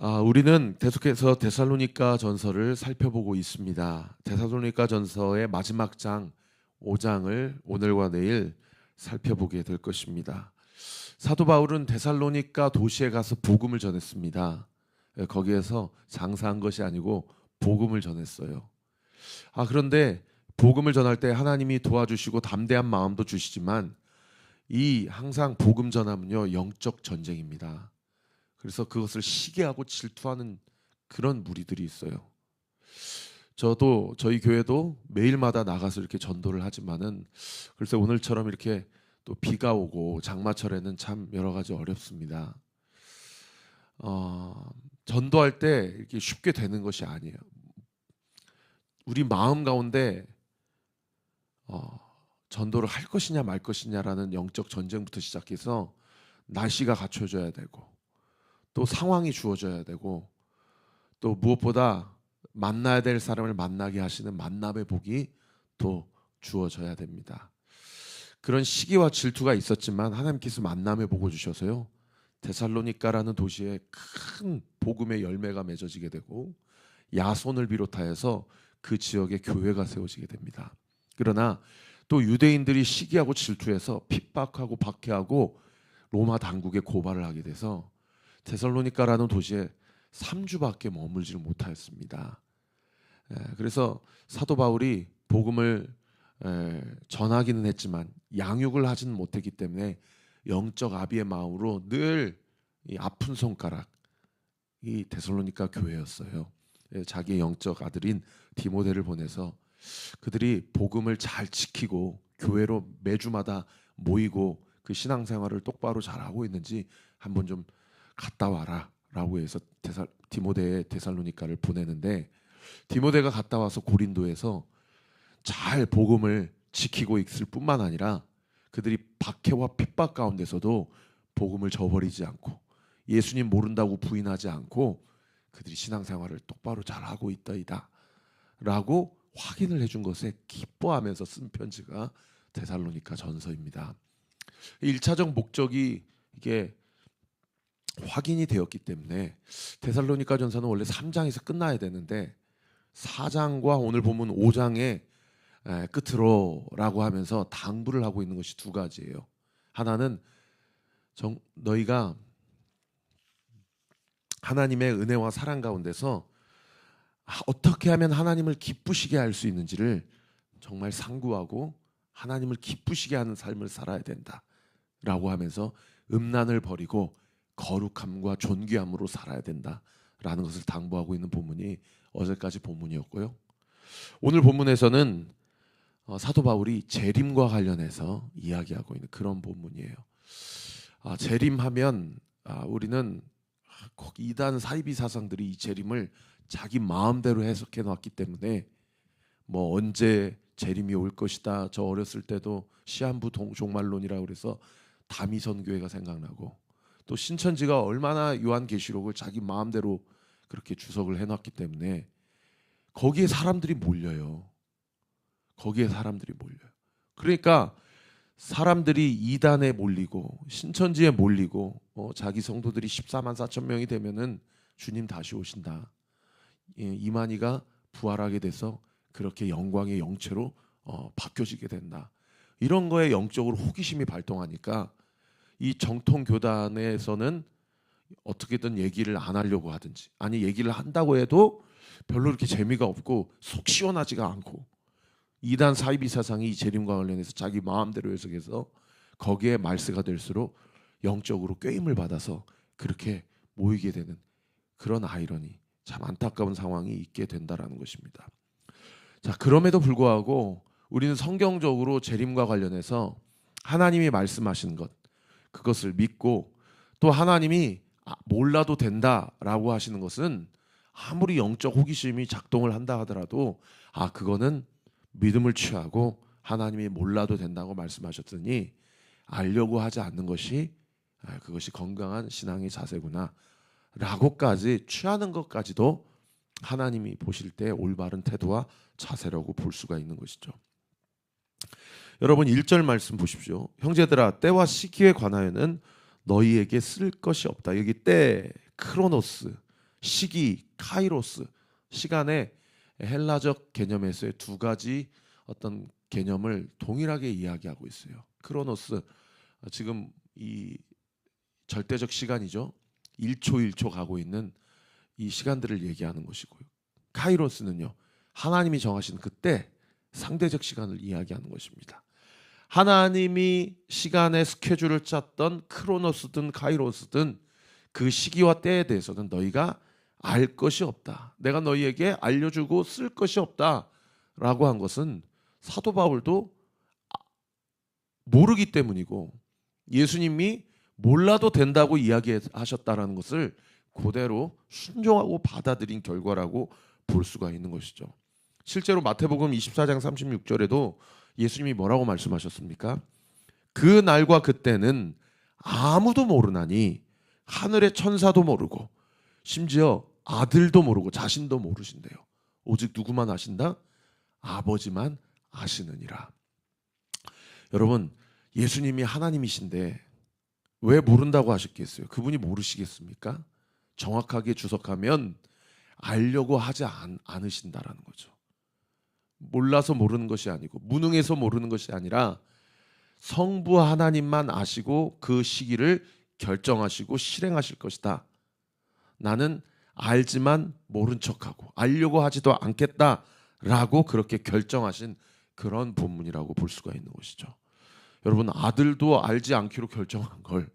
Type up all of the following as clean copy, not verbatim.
우리는 계속해서 데살로니가 전서를 살펴보고 있습니다. 데살로니가 전서의 마지막 장 5장을 오늘과 내일 살펴보게 될 것입니다. 사도 바울은 데살로니가 도시에 가서 복음을 전했습니다. 거기에서 장사한 것이 아니고 복음을 전했어요. 그런데 복음을 전할 때 하나님이 도와주시고 담대한 마음도 주시지만 이 항상 복음 전함은요, 영적 전쟁입니다. 그래서 그것을 시기하고 질투하는 그런 무리들이 있어요. 저도 저희 교회도 매일마다 나가서 이렇게 전도를 하지만은 글쎄 오늘처럼 이렇게 또 비가 오고 장마철에는 참 여러 가지 어렵습니다. 전도할 때 이렇게 쉽게 되는 것이 아니에요. 우리 마음 가운데 전도를 할 것이냐 말 것이냐라는 영적 전쟁부터 시작해서 날씨가 갖춰져야 되고 또 상황이 주어져야 되고 또 무엇보다 만나야 될 사람을 만나게 하시는 만남의 복이 또 주어져야 됩니다. 그런 시기와 질투가 있었지만 하나님께서 만남의 복을 주셔서요, 데살로니가라는 도시에 큰 복음의 열매가 맺어지게 되고 야손을 비롯하여서 그 지역에 교회가 세워지게 됩니다. 그러나 또 유대인들이 시기하고 질투해서 핍박하고 박해하고 로마 당국에 고발을 하게 돼서 데살로니가라는 도시에 3주밖에 머물지를 못하였습니다. 그래서 사도 바울이 복음을 전하기는 했지만 양육을 하지는 못했기 때문에 영적 아비의 마음으로 늘 이 아픈 손가락, 이 데살로니가 교회였어요. 자기의 영적 아들인 디모데를 보내서 그들이 복음을 잘 지키고 교회로 매주마다 모이고 그 신앙생활을 똑바로 잘하고 있는지 한번 좀 갔다 와라 라고 해서 디모데의 데살로니가를 보내는데, 디모데가 갔다 와서 고린도에서 잘 복음을 지키고 있을 뿐만 아니라 그들이 박해와 핍박 가운데서도 복음을 저버리지 않고 예수님 모른다고 부인하지 않고 그들이 신앙생활을 똑바로 잘하고 있다이다 라고 확인을 해준 것에 기뻐하면서 쓴 편지가 데살로니가 전서입니다. 1차적 목적이 이게 확인이 되었기 때문에 데살로니가 전서는 원래 3장에서 끝나야 되는데 4장과 오늘 보면 5장의 끝으로라고 하면서 당부를 하고 있는 것이 두 가지예요. 하나는 너희가 하나님의 은혜와 사랑 가운데서 어떻게 하면 하나님을 기쁘시게 할 수 있는지를 정말 상고하고 하나님을 기쁘시게 하는 삶을 살아야 된다라고 하면서 음란을 버리고 거룩함과 존귀함으로 살아야 된다라는 것을 당부하고 있는 본문이 어제까지 본문이었고요. 오늘 본문에서는 사도 바울이 재림과 관련해서 이야기하고 있는 그런 본문이에요. 재림하면 우리는 꼭 이단 사이비 사상들이 이 재림을 자기 마음대로 해석해 놨기 때문에 뭐 언제 재림이 올 것이다. 저 어렸을 때도 시한부 종말론이라고 그래서 다미선 교회가 생각나고, 또 신천지가 얼마나 요한계시록을 자기 마음대로 그렇게 주석을 해놨기 때문에 거기에 사람들이 몰려요. 그러니까 사람들이 이단에 몰리고 신천지에 몰리고 자기 성도들이 14만 4천 명이 되면은 주님 다시 오신다. 이만희가 부활하게 돼서 그렇게 영광의 영체로 바뀌어지게 된다. 이런 거에 영적으로 호기심이 발동하니까 이 정통 교단에서는 어떻게든 얘기를 안 하려고 하든지, 아니 얘기를 한다고 해도 별로 이렇게 재미가 없고 속 시원하지가 않고, 이단 사이비 사상이 이 재림과 관련해서 자기 마음대로 해석해서 거기에 말세가 될수록 영적으로 꾀임을 받아서 그렇게 모이게 되는 그런 아이러니, 참 안타까운 상황이 있게 된다라는 것입니다. 자, 그럼에도 불구하고 우리는 성경적으로 재림과 관련해서 하나님이 말씀하신 것, 그것을 믿고 또 하나님이 몰라도 된다라고 하시는 것은 아무리 영적 호기심이 작동을 한다 하더라도 그거는 믿음을 취하고 하나님이 몰라도 된다고 말씀하셨더니 알려고 하지 않는 것이 그것이 건강한 신앙의 자세구나 라고까지 취하는 것까지도 하나님이 보실 때 올바른 태도와 자세라고 볼 수가 있는 것이죠. 여러분 1절 말씀 보십시오. 형제들아, 때와 시기에 관하여는 너희에게 쓸 것이 없다. 여기 때, 크로노스, 시기, 카이로스, 시간의 헬라적 개념에서의 두 가지 어떤 개념을 동일하게 이야기하고 있어요. 크로노스, 지금 이 절대적 시간이죠. 1초 1초 가고 있는 이 시간들을 얘기하는 것이고요. 카이로스는요, 하나님이 정하신 그때 상대적 시간을 이야기하는 것입니다. 하나님이 시간의 스케줄을 짰던 크로노스든 카이로스든 그 시기와 때에 대해서는 너희가 알 것이 없다. 내가 너희에게 알려주고 쓸 것이 없다 라고 한 것은 사도 바울도 모르기 때문이고, 예수님이 몰라도 된다고 이야기하셨다라는 것을 그대로 순종하고 받아들인 결과라고 볼 수가 있는 것이죠. 실제로 마태복음 24장 36절에도 예수님이 뭐라고 말씀하셨습니까? 그 날과 그때는 아무도 모르나니 하늘의 천사도 모르고 심지어 아들도 모르고 자신도 모르신대요. 오직 누구만 아신다? 아버지만 아시느니라. 여러분, 예수님이 하나님이신데 왜 모른다고 하셨겠어요? 그분이 모르시겠습니까? 정확하게 주석하면 알려고 하지 않으신다라는 거죠. 몰라서 모르는 것이 아니고 무능해서 모르는 것이 아니라 성부 하나님만 아시고 그 시기를 결정하시고 실행하실 것이다. 나는 알지만 모른 척하고 알려고 하지도 않겠다라고 그렇게 결정하신 그런 본문이라고 볼 수가 있는 것이죠. 여러분, 아들도 알지 않기로 결정한 걸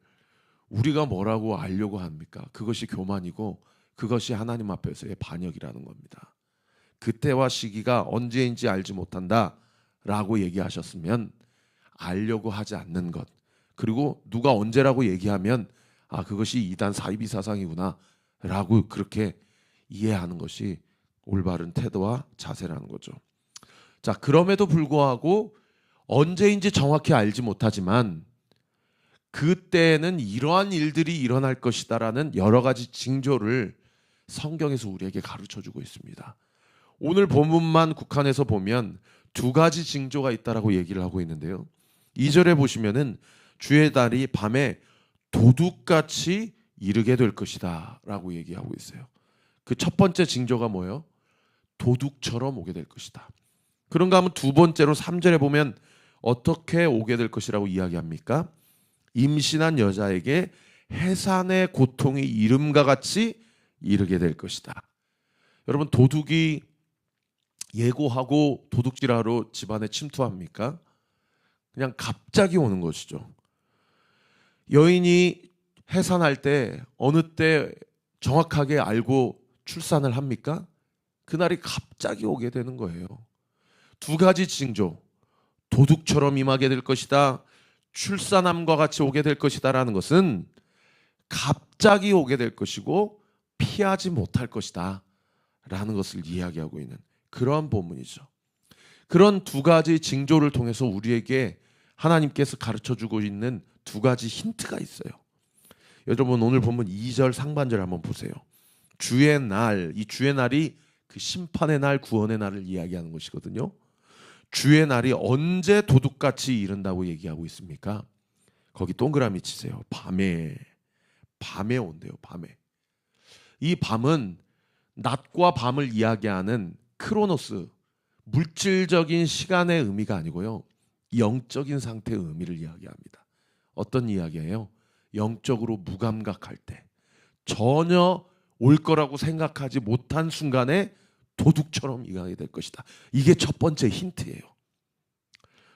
우리가 뭐라고 알려고 합니까? 그것이 교만이고 그것이 하나님 앞에서의 반역이라는 겁니다. 그때와 시기가 언제인지 알지 못한다라고 얘기하셨으면 알려고 하지 않는 것, 그리고 누가 언제라고 얘기하면 그것이 이단 사이비 사상이구나 라고 그렇게 이해하는 것이 올바른 태도와 자세라는 거죠. 자, 그럼에도 불구하고 언제인지 정확히 알지 못하지만 그때는 이러한 일들이 일어날 것이다라는 여러 가지 징조를 성경에서 우리에게 가르쳐주고 있습니다. 오늘 본문만 국한해서 보면 두 가지 징조가 있다라고 얘기를 하고 있는데요. 2절에 보시면은 주의 날이 밤에 도둑같이 이르게 될 것이다 라고 얘기하고 있어요. 그 첫 번째 징조가 뭐예요? 도둑처럼 오게 될 것이다. 그런가 하면 두 번째로 3절에 보면 어떻게 오게 될 것이라고 이야기합니까? 임신한 여자에게 해산의 고통이 이름과 같이 이르게 될 것이다. 여러분, 도둑이 예고하고 도둑질하러 집안에 침투합니까? 그냥 갑자기 오는 것이죠. 여인이 해산할 때 어느 때 정확하게 알고 출산을 합니까? 그날이 갑자기 오게 되는 거예요. 두 가지 징조, 도둑처럼 임하게 될 것이다, 출산함과 같이 오게 될 것이다 라는 것은 갑자기 오게 될 것이고 피하지 못할 것이다 라는 것을 이야기하고 있는 그런 본문이죠. 그런 두 가지 징조를 통해서 우리에게 하나님께서 가르쳐주고 있는 두 가지 힌트가 있어요. 여러분, 오늘 본문 2절 상반절 한번 보세요. 주의 날, 이 주의 날이 그 심판의 날, 구원의 날을 이야기하는 것이거든요. 주의 날이 언제 도둑같이 이른다고 얘기하고 있습니까? 거기 동그라미 치세요. 밤에 온대요. 밤에. 이 밤은 낮과 밤을 이야기하는 크로노스, 물질적인 시간의 의미가 아니고요, 영적인 상태의 의미를 이야기합니다. 어떤 이야기예요? 영적으로 무감각할 때, 전혀 올 거라고 생각하지 못한 순간에 도둑처럼 임하게 될 것이다. 이게 첫 번째 힌트예요.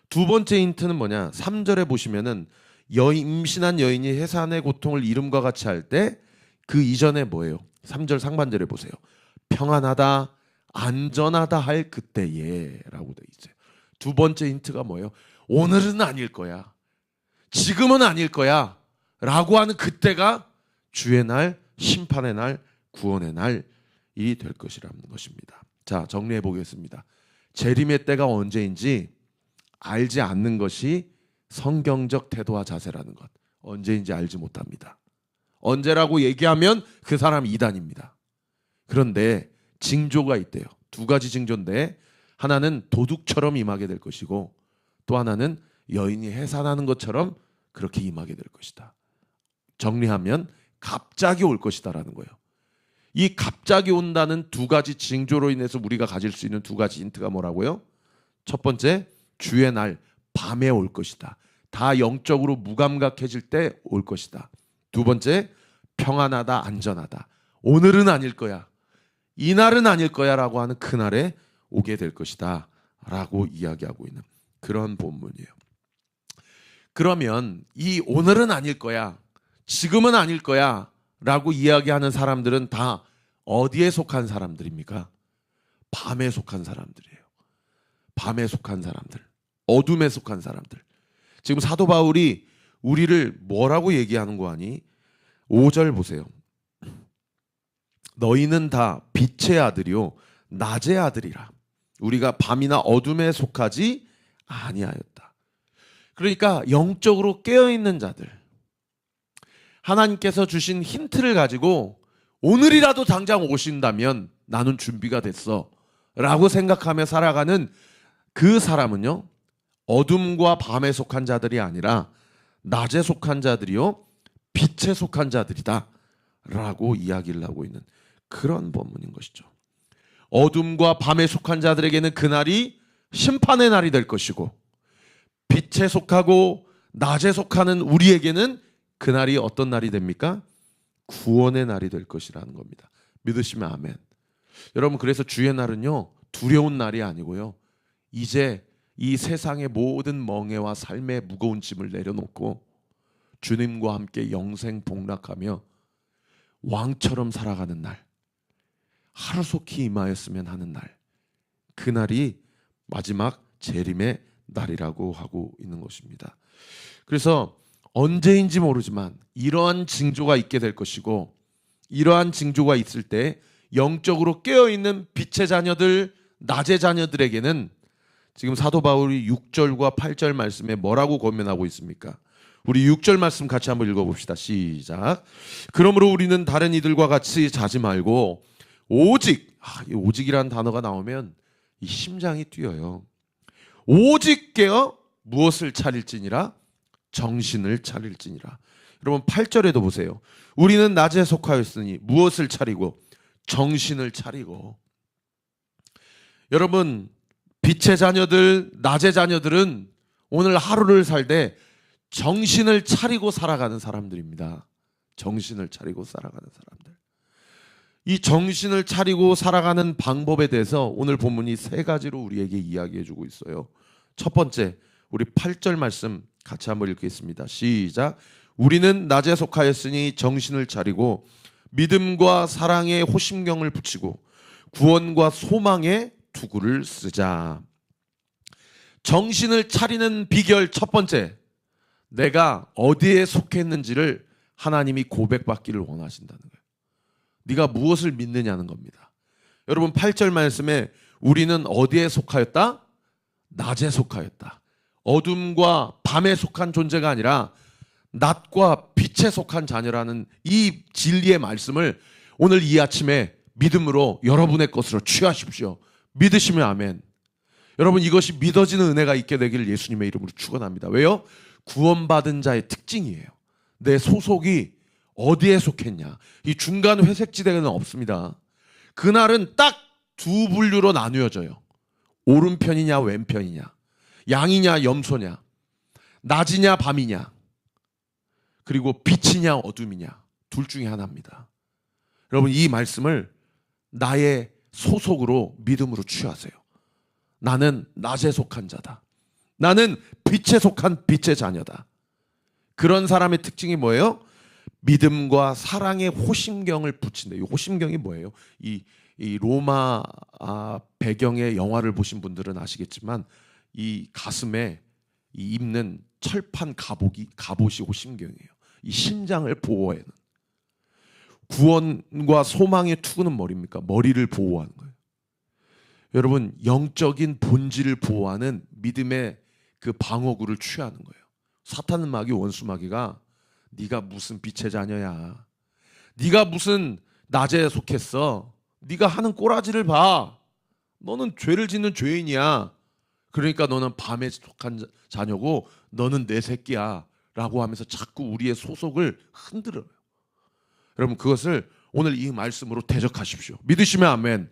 두 번째 힌트는 뭐냐? 3절에 보시면은 임신한 여인이 해산의 고통을 이름과 같이 할 때 그 이전에 뭐예요? 3절 상반절에 보세요. 평안하다, 안전하다 할 그때에 라고 되어 있어요. 두 번째 힌트가 뭐예요? 오늘은 아닐 거야, 지금은 아닐 거야 라고 하는 그때가 주의 날, 심판의 날, 구원의 날이 될 것이라는 것입니다. 자, 정리해 보겠습니다. 재림의 때가 언제인지 알지 않는 것이 성경적 태도와 자세라는 것. 언제인지 알지 못합니다. 언제라고 얘기하면 그 사람이 이단입니다. 그런데 징조가 있대요. 두 가지 징조인데, 하나는 도둑처럼 임하게 될 것이고 또 하나는 여인이 해산하는 것처럼 그렇게 임하게 될 것이다. 정리하면 갑자기 올 것이다라는 거예요. 이 갑자기 온다는 두 가지 징조로 인해서 우리가 가질 수 있는 두 가지 힌트가 뭐라고요? 첫 번째, 주의 날 밤에 올 것이다. 다 영적으로 무감각해질 때 올 것이다. 두 번째, 평안하다, 안전하다. 오늘은 아닐 거야. 이날은 아닐 거야 라고 하는 그날에 오게 될 것이다 라고 이야기하고 있는 그런 본문이에요. 그러면 이 오늘은 아닐 거야, 지금은 아닐 거야 라고 이야기하는 사람들은 다 어디에 속한 사람들입니까? 밤에 속한 사람들이에요. 밤에 속한 사람들, 어둠에 속한 사람들. 지금 사도 바울이 우리를 뭐라고 얘기하는 거 아니? 5절 보세요. 너희는 다 빛의 아들이요 낮의 아들이라. 우리가 밤이나 어둠에 속하지 아니하였다. 그러니까 영적으로 깨어있는 자들, 하나님께서 주신 힌트를 가지고 오늘이라도 당장 오신다면 나는 준비가 됐어 라고 생각하며 살아가는 그 사람은요, 어둠과 밤에 속한 자들이 아니라 낮에 속한 자들이요 빛에 속한 자들이다 라고 이야기를 하고 있는 그런 본문인 것이죠. 어둠과 밤에 속한 자들에게는 그날이 심판의 날이 될 것이고, 빛에 속하고 낮에 속하는 우리에게는 그날이 어떤 날이 됩니까? 구원의 날이 될 것이라는 겁니다. 믿으시면 아멘. 여러분, 그래서 주의 날은요 두려운 날이 아니고요, 이제 이 세상의 모든 멍해와 삶의 무거운 짐을 내려놓고 주님과 함께 영생 복락하며 왕처럼 살아가는 날, 하루속히 임하였으면 하는 날, 그날이 마지막 재림의 날이라고 하고 있는 것입니다. 그래서 언제인지 모르지만 이러한 징조가 있게 될 것이고, 이러한 징조가 있을 때 영적으로 깨어있는 빛의 자녀들, 낮의 자녀들에게는 지금 사도 바울이 6절과 8절 말씀에 뭐라고 권면하고 있습니까? 우리 6절 말씀 같이 한번 읽어봅시다. 시작. 그러므로 우리는 다른 이들과 같이 자지 말고 오직, 이 오직이라는 단어가 나오면 이 심장이 뛰어요. 오직 깨어 무엇을 차릴지니라, 정신을 차릴지니라. 여러분 8절에도 보세요. 우리는 낮에 속하였으니 무엇을 차리고 정신을 차리고. 여러분, 빛의 자녀들, 낮의 자녀들은 오늘 하루를 살되 정신을 차리고 살아가는 사람들입니다. 정신을 차리고 살아가는 사람들. 이 정신을 차리고 살아가는 방법에 대해서 오늘 본문이 세 가지로 우리에게 이야기해 주고 있어요. 첫 번째, 우리 8절 말씀 같이 한번 읽겠습니다. 시작. 우리는 낮에 속하였으니 정신을 차리고 믿음과 사랑에 호심경을 붙이고 구원과 소망에 투구를 쓰자. 정신을 차리는 비결 첫 번째, 내가 어디에 속했는지를 하나님이 고백받기를 원하신다는 거예요. 네가 무엇을 믿느냐는 겁니다. 여러분 8절 말씀에 우리는 어디에 속하였다? 낮에 속하였다. 어둠과 밤에 속한 존재가 아니라 낮과 빛에 속한 자녀라는 이 진리의 말씀을 오늘 이 아침에 믿음으로 여러분의 것으로 취하십시오. 믿으시면 아멘. 여러분, 이것이 믿어지는 은혜가 있게 되기를 예수님의 이름으로 축원합니다. 왜요? 구원받은 자의 특징이에요. 내 소속이 어디에 속했냐, 이 중간 회색지대는 없습니다. 그날은 딱 두 분류로 나누어져요. 오른편이냐 왼편이냐, 양이냐 염소냐, 낮이냐 밤이냐, 그리고 빛이냐 어둠이냐, 둘 중에 하나입니다. 여러분, 이 말씀을 나의 소속으로 믿음으로 취하세요. 나는 낮에 속한 자다. 나는 빛에 속한 빛의 자녀다. 그런 사람의 특징이 뭐예요? 믿음과 사랑의 호심경을 붙인다. 이 호심경이 뭐예요? 이 로마 배경의 영화를 보신 분들은 아시겠지만 이 가슴에 이 입는 철판 갑옷이 호심경이에요. 이 심장을 보호하는. 구원과 소망의 투구는 머리입니까? 머리를 보호하는 거예요. 여러분, 영적인 본질을 보호하는 믿음의 그 방어구를 취하는 거예요. 사탄은 마귀, 원수 마귀가 네가 무슨 빛의 자녀야, 네가 무슨 낮에 속했어, 네가 하는 꼬라지를 봐, 너는 죄를 짓는 죄인이야, 그러니까 너는 밤에 속한 자녀고 너는 내 새끼야 라고 하면서 자꾸 우리의 소속을 흔들어요. 여러분, 그것을 오늘 이 말씀으로 대적하십시오. 믿으시면 아멘.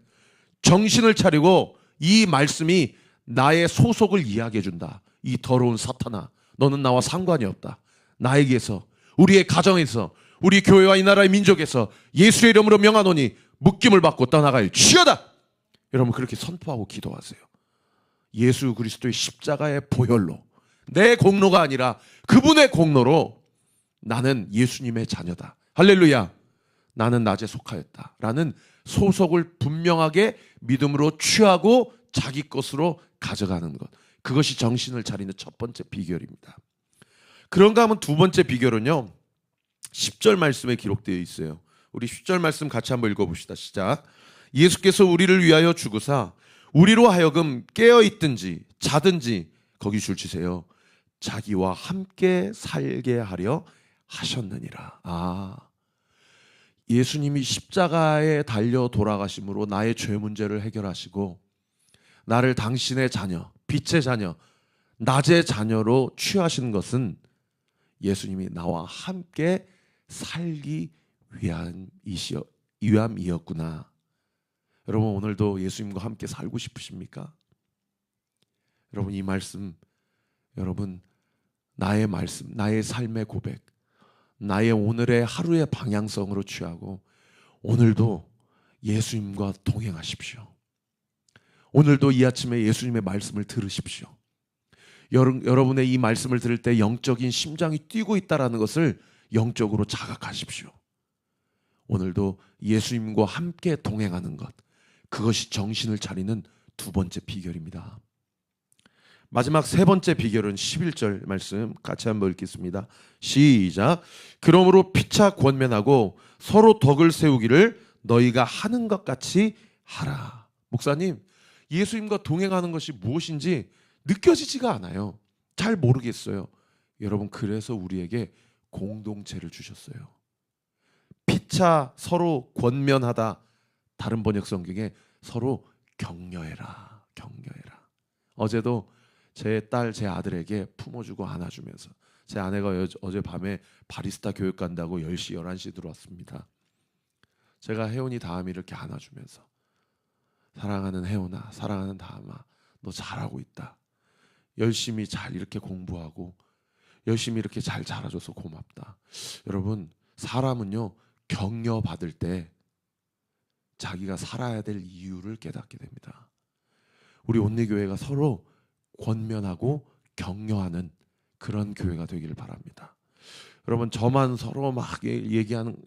정신을 차리고 이 말씀이 나의 소속을 이야기해 준다. 이 더러운 사탄아, 너는 나와 상관이 없다. 나에게서, 우리의 가정에서, 우리 교회와 이 나라의 민족에서 예수의 이름으로 명하노니 묶임을 받고 떠나가요. 치여다. 여러분 그렇게 선포하고 기도하세요. 예수 그리스도의 십자가의 보혈로, 내 공로가 아니라 그분의 공로로 나는 예수님의 자녀다. 할렐루야. 나는 낮에 속하였다 라는 소속을 분명하게 믿음으로 취하고 자기 것으로 가져가는 것, 그것이 정신을 차리는 첫 번째 비결입니다. 그런가 하면 두 번째 비결은요, 10절 말씀에 기록되어 있어요. 우리 10절 말씀 같이 한번 읽어봅시다. 시작. 예수께서 우리를 위하여 죽으사 우리로 하여금 깨어있든지 자든지, 거기 줄 치세요, 자기와 함께 살게 하려 하셨느니라. 예수님이 십자가에 달려 돌아가심으로 나의 죄 문제를 해결하시고 나를 당신의 자녀, 빛의 자녀, 낮의 자녀로 취하신 것은 예수님이 나와 함께 살기 위함이었구나. 여러분 오늘도 예수님과 함께 살고 싶으십니까? 여러분 이 말씀, 여러분 나의 말씀, 나의 삶의 고백, 나의 오늘의 하루의 방향성으로 취하고 오늘도 예수님과 동행하십시오. 오늘도 이 아침에 예수님의 말씀을 들으십시오. 여러분의 이 말씀을 들을 때 영적인 심장이 뛰고 있다는 것을 영적으로 자각하십시오. 오늘도 예수님과 함께 동행하는 것, 그것이 정신을 차리는 두 번째 비결입니다. 마지막 세 번째 비결은 11절 말씀 같이 한번 읽겠습니다. 시작. 그러므로 피차 권면하고 서로 덕을 세우기를 너희가 하는 것 같이 하라. 목사님, 예수님과 동행하는 것이 무엇인지 느껴지지가 않아요. 잘 모르겠어요. 여러분 그래서 우리에게 공동체를 주셨어요. 피차 서로 권면하다, 다른 번역 성경에 서로 격려해라, 격려해라. 어제도 제 딸, 제 아들에게 품어주고 안아주면서, 제 아내가 어젯밤에 바리스타 교육 간다고 10시, 11시 들어왔습니다. 제가 혜원이 다음에 이렇게 안아주면서, 사랑하는 혜원아, 사랑하는 다음아, 너 잘하고 있다. 열심히 잘 이렇게 공부하고 열심히 이렇게 잘 자라줘서 고맙다. 여러분 사람은요, 격려받을 때 자기가 살아야 될 이유를 깨닫게 됩니다. 우리 온리교회가 서로 권면하고 격려하는 그런 교회가 되기를 바랍니다. 여러분 저만 서로 막 얘기하는,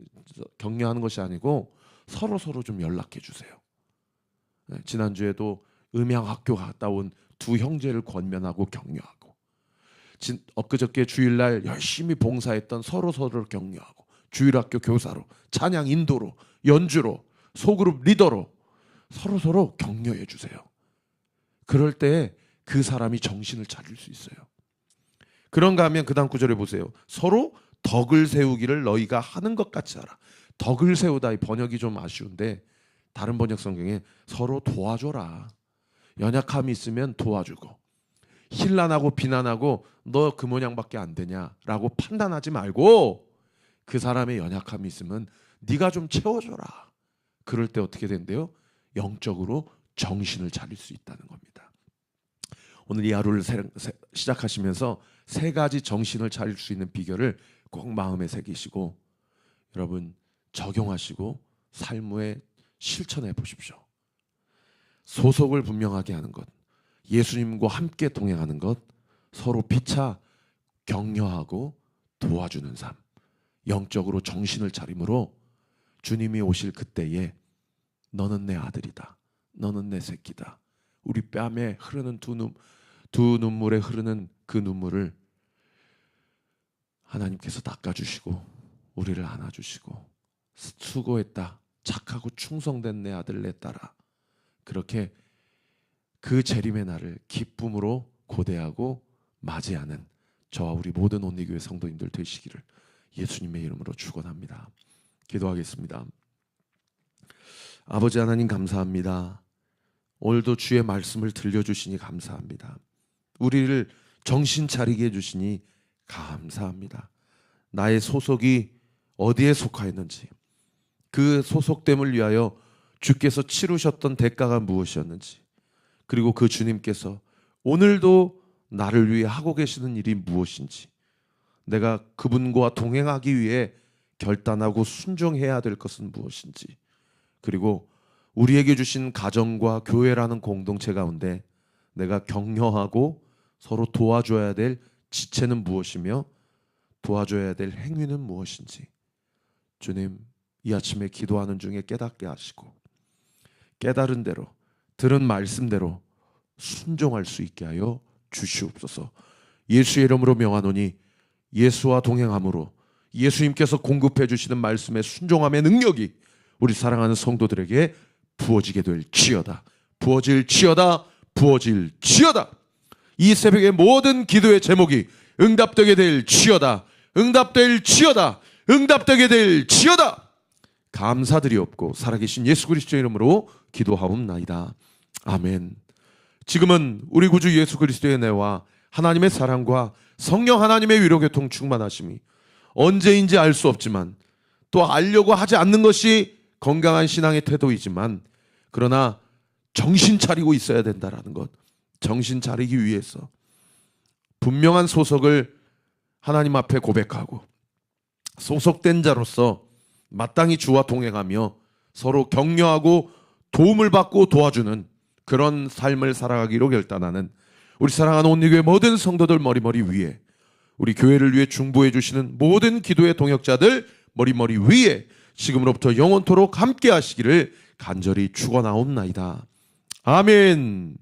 격려하는 것이 아니고 서로 좀 연락해 주세요. 지난주에도 음향학교 갔다 온 두 형제를 권면하고 격려하고, 엊그저께 주일날 열심히 봉사했던 서로를 격려하고, 주일학교 교사로, 찬양 인도로, 연주로, 소그룹 리더로 서로 격려해 주세요. 그럴 때 그 사람이 정신을 차릴 수 있어요. 그런가 하면 그 다음 구절에 보세요. 서로 덕을 세우기를 너희가 하는 것 같이 하라. 덕을 세우다, 이 번역이 좀 아쉬운데 다른 번역 성경에 서로 도와줘라. 연약함이 있으면 도와주고, 힐난하고 비난하고 너 그 모양밖에 안 되냐라고 판단하지 말고 그 사람의 연약함이 있으면 네가 좀 채워줘라. 그럴 때 어떻게 된대요? 영적으로 정신을 차릴 수 있다는 겁니다. 오늘 이 하루를 시작하시면서 세 가지 정신을 차릴 수 있는 비결을 꼭 마음에 새기시고 여러분 적용하시고 삶에 실천해 보십시오. 소속을 분명하게 하는 것, 예수님과 함께 동행하는 것, 서로 피차 격려하고 도와주는 삶, 영적으로 정신을 차림으로 주님이 오실 그때에 너는 내 아들이다, 너는 내 새끼다, 우리 뺨에 흐르는 두 눈물에 흐르는 그 눈물을 하나님께서 닦아주시고 우리를 안아주시고, 수고했다, 착하고 충성된 내 아들 내 딸아, 그렇게 그 재림의 날을 기쁨으로 고대하고 맞이하는 저와 우리 모든 온리교회 성도님들 되시기를 예수님의 이름으로 축원합니다. 기도하겠습니다. 아버지 하나님 감사합니다. 오늘도 주의 말씀을 들려주시니 감사합니다. 우리를 정신 차리게 해주시니 감사합니다. 나의 소속이 어디에 속하였는지, 그 소속됨을 위하여 주께서 치르셨던 대가가 무엇이었는지, 그리고 그 주님께서 오늘도 나를 위해 하고 계시는 일이 무엇인지, 내가 그분과 동행하기 위해 결단하고 순종해야 될 것은 무엇인지, 그리고 우리에게 주신 가정과 교회라는 공동체 가운데 내가 격려하고 서로 도와줘야 될 지체는 무엇이며 도와줘야 될 행위는 무엇인지, 주님, 이 아침에 기도하는 중에 깨닫게 하시고 깨달은 대로, 들은 말씀대로 순종할 수 있게 하여 주시옵소서. 예수의 이름으로 명하노니 예수와 동행함으로 예수님께서 공급해 주시는 말씀의 순종함의 능력이 우리 사랑하는 성도들에게 부어지게 될지어다. 부어질지어다. 부어질지어다. 이 새벽의 모든 기도의 제목이 응답되게 될지어다. 응답될지어다. 응답되게 될지어다. 감사드리옵고 살아계신 예수 그리스도의 이름으로 기도하옵나이다. 아멘. 지금은 우리 구주 예수 그리스도의 은혜와 하나님의 사랑과 성령 하나님의 위로교통 충만하심이 언제인지 알 수 없지만 또 알려고 하지 않는 것이 건강한 신앙의 태도이지만, 그러나 정신 차리고 있어야 된다라는 것, 정신 차리기 위해서 분명한 소속을 하나님 앞에 고백하고 소속된 자로서 마땅히 주와 동행하며 서로 격려하고 도움을 받고 도와주는 그런 삶을 살아가기로 결단하는 우리 사랑하는 온리교회 모든 성도들 머리머리 위에, 우리 교회를 위해 중보해 주시는 모든 기도의 동역자들 머리머리 위에 지금으로부터 영원토록 함께 하시기를 간절히 축원하옵나이다. 아멘.